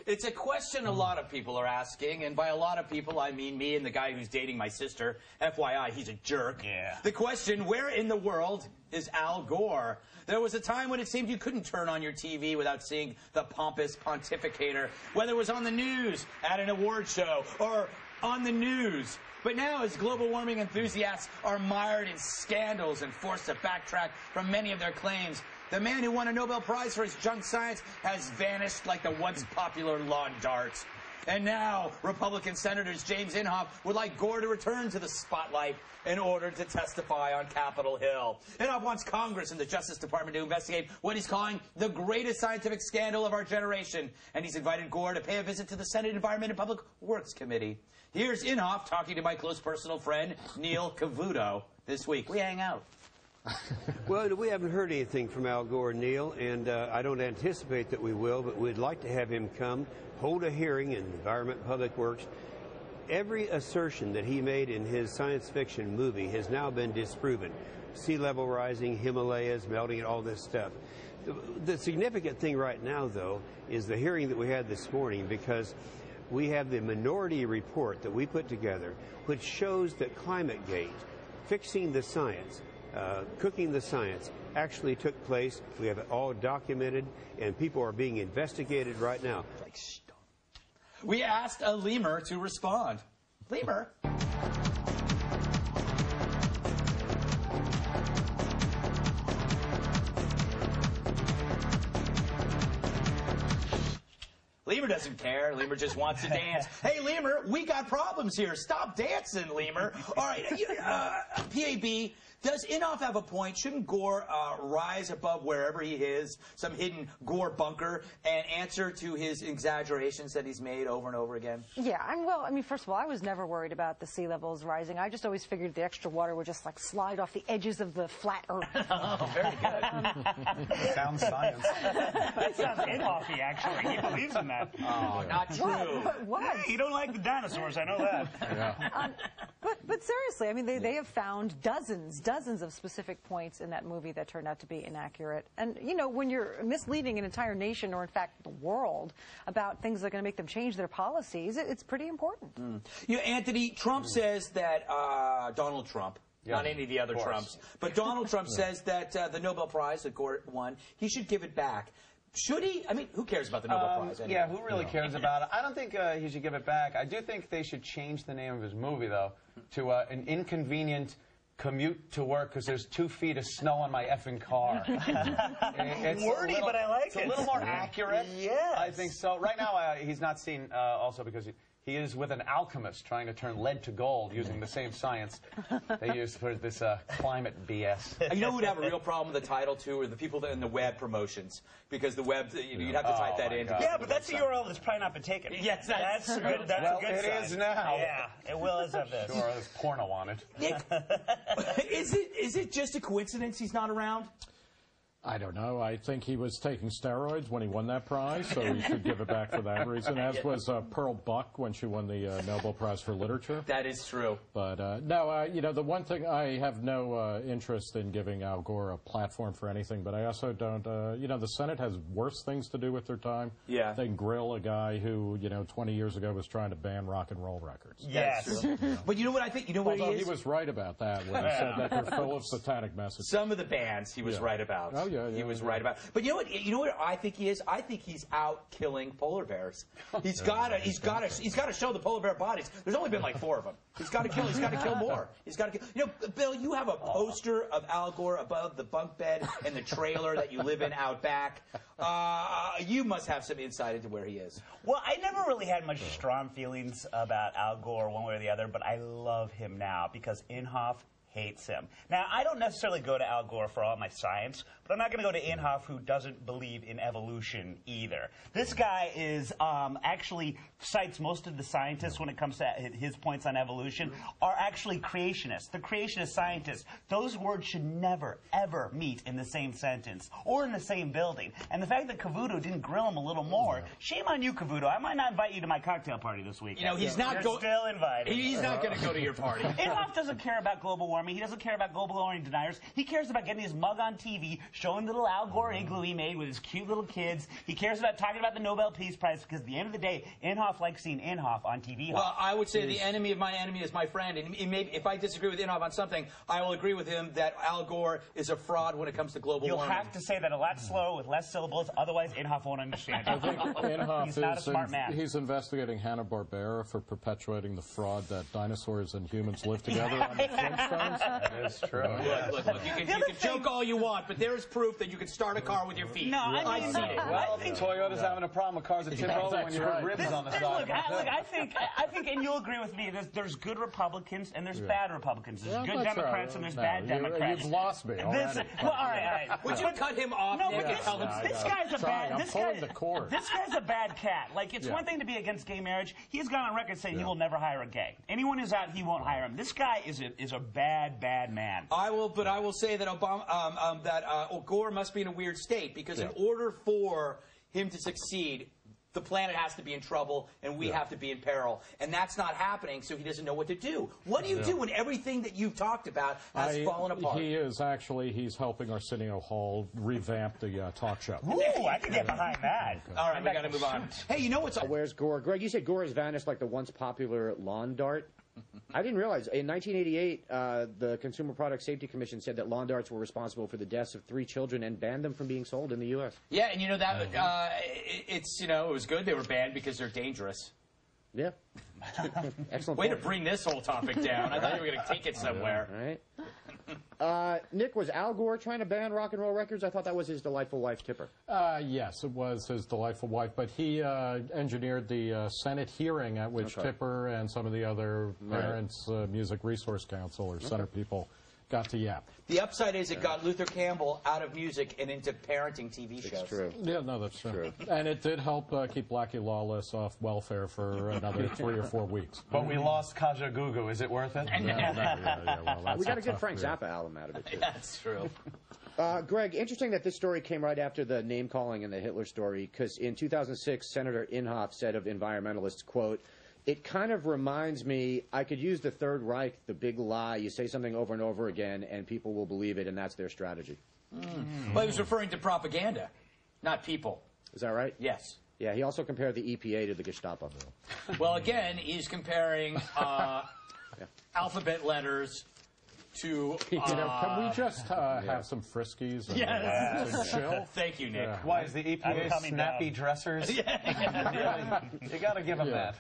It's a question a lot of people are asking, and by a lot of people, I mean me and the guy who's dating my sister. FYI, he's a jerk. Yeah. The question, where in the world is Al Gore? There was a time when it seemed you couldn't turn on your TV without seeing the pompous pontificator, whether it was on the news, at an award show, or on the news. But now, as global warming enthusiasts are mired in scandals and forced to backtrack from many of their claims, the man who won a Nobel Prize for his junk science has vanished like the once popular lawn dart. And now, Republican Senators James Inhofe would like Gore to return to the spotlight in order to testify on Capitol Hill. Inhofe wants Congress and the Justice Department to investigate what he's calling the greatest scientific scandal of our generation. And he's invited Gore to pay a visit to the Senate Environment and Public Works Committee. Here's Inhofe talking to my close personal friend, Neil Cavuto, this week. We hang out. Well, we haven't heard anything from Al Gore, Neil, and I don't anticipate that we will, but we'd like to have him come, hold a hearing in Environment Public Works. Every assertion that he made in his science fiction movie has now been disproven. Sea level rising, Himalayas melting, and all this stuff. The significant thing right now, though, is the hearing that we had this morning, because we have the minority report that we put together, which shows that ClimateGate, fixing the science, cooking the science, actually took place. We have it all documented, and people are being investigated right now. We asked a lemur to respond. Lemur? Lemur doesn't care. Lemur just wants to dance. Hey, Lemur, we got problems here. Stop dancing, Lemur. All right, PAB, does Inhofe have a point? Shouldn't Gore rise above wherever he is, some hidden Gore bunker, and answer to his exaggerations that he's made over and over again? Yeah, well, I mean, first of all, I was never worried about the sea levels rising. I just always figured the extra water would just, like, slide off the edges of the flat Earth. Oh, very good. Sounds science. That sounds Inhofe-y, actually. He believes in that. Oh, not true. What? Hey, you don't like the dinosaurs, I know that. Yeah. But seriously, I mean, they have found dozens of specific points in that movie that turned out to be inaccurate. And, you know, when you're misleading an entire nation, or in fact the world, about things that are going to make them change their policies, it's pretty important. You know, Anthony, Trump says that Donald Trump, not any of the other Trumps, but Donald Trump says that the Nobel Prize that Gore won, he should give it back. Should he? I mean, who cares about the Nobel Prize anyway? Yeah, who really cares about it? I don't think he should give it back. I do think they should change the name of his movie, though, to An Inconvenient Commute to Work, because there's 2 feet of snow on my effing car. It's wordy, but I like it. It's a little more accurate. Yes. I think so. Right now, he's not seen also because he is with an alchemist trying to turn lead to gold using the same science they use for this climate BS. You know who would have a real problem with the title, too, are the people that in the web promotions. Because the web, you'd have to type that in. Yeah, but that's a URL that's probably not been taken. Yes, that's a good Well, sign. it is now. Yeah, it will as of this. Sure, there's porno on it. Nick, is it just a coincidence he's not around? I don't know. I think he was taking steroids when he won that prize, so he should give it back for that reason, as was Pearl Buck when she won the Nobel Prize for Literature. That is true. But, no, you know, the one thing, I have no interest in giving Al Gore a platform for anything, but I also don't, you know, the Senate has worse things to do with their time. Yeah. They grill a guy who, you know, 20 years ago was trying to ban rock and roll records. Yes. But you know what I think? You know what Although he is? he was right about that when he said that they're full of satanic messages. Some of the bands he was right about. Oh, yeah, He was right about. But you know what? You know what I think he is? I think he's out killing polar bears. He's got to show the polar bear bodies. There's only been like 4 of them. He's got to kill. He's got to kill more. He's got to kill. You know, Bill, you have a poster of Al Gore above the bunk bed in the trailer that you live in out back. You must have some insight into where he is. Well, I never really had much strong feelings about Al Gore one way or the other, but I love him now because Inhofe hates him. Now, I don't necessarily go to Al Gore for all my science, but I'm not going to go to Inhofe, who doesn't believe in evolution either. This guy is actually cites most of the scientists when it comes to his points on evolution are actually creationists. The creationist scientists, those words should never, ever meet in the same sentence or in the same building. And the fact that Cavuto didn't grill him a little more, shame on you, Cavuto. I might not invite you to my cocktail party this week. You know, he's not You're still invited. He's not going to go to your party. Inhofe doesn't care about global warming warming. He doesn't care about global warming deniers. He cares about getting his mug on TV, showing the little Al Gore igloo he made with his cute little kids. He cares about talking about the Nobel Peace Prize because at the end of the day, Inhofe likes seeing Inhofe on TV. Well, I would say the enemy of my enemy is my friend. And maybe if I disagree with Inhofe on something, I will agree with him that Al Gore is a fraud when it comes to global warming. You'll have to say that a lot slower with less syllables, otherwise Inhofe won't understand. I think Inhofe He's not a smart man. He's investigating Hanna-Barbera for perpetuating the fraud that dinosaurs and humans live together on the Flintstones. That is true. Look, you can joke all you want, but there is proof that you can start a car with your feet. No, I mean, Well, Toyota's having a problem with cars that tip over when you put ribbons on the side. Look, I think, and you'll agree with me, there's good Republicans and there's bad Republicans. There's good Democrats and there's bad Democrats. You've lost me already. Well, all right. Would you cut him off, No, Nick, but and tell him this guy's a bad. I'm pulling the cord. This guy's a bad cat. Like, it's one thing to be against gay marriage. He's gone on record saying he will never hire a gay. Anyone who's out, he won't hire him. This guy is a bad man. I will say that Gore must be in a weird state because in order for him to succeed, the planet has to be in trouble and we have to be in peril. And that's not happening, so he doesn't know what to do. What do you do when everything that you've talked about has fallen apart? He's helping Arsenio Hall revamp the talk show. Ooh, I can get behind that. All right, we got to move on. Hey, you know what's... Where's Gore? Greg, you said Gore has vanished like the once popular lawn dart. I didn't realize. In 1988, the Consumer Product Safety Commission said that lawn darts were responsible for the deaths of 3 children and banned them from being sold in the U.S. Yeah, and you know that it was good they were banned because they're dangerous. Yeah. Excellent. Way to bring this whole topic down. I thought you were going to take it somewhere. All right. Nick, was Al Gore trying to ban rock and roll records? I thought that was his delightful wife, Tipper. Yes, it was his delightful wife, but he engineered the Senate hearing at which Tipper and some of the other Parents Music Resource Council or Senate people got to yap. The upside is it got Luther Campbell out of music and into parenting TV shows. It's true. Yeah, no, that's true. And it did help keep Blackie Lawless off welfare for another 3 or 4 weeks. But we lost Kaja Gugu. Is it worth it? Well, We got a good Frank Zappa album out of it, too. That's true. Greg, interesting that this story came right after the name-calling and the Hitler story, because in 2006, Senator Inhofe said of environmentalists, quote, "It kind of reminds me, I could use the Third Reich, the big lie. You say something over and over again, and people will believe it, and that's their strategy." Well, he was referring to propaganda, not people. Is that right? Yes. Yeah, he also compared the EPA to the Gestapo. Well, again, he's comparing alphabet letters to... can we just have some Friskies and chill? Thank you, Nick. Yeah. Why, is the EPA snappy dressers? You got to give them that.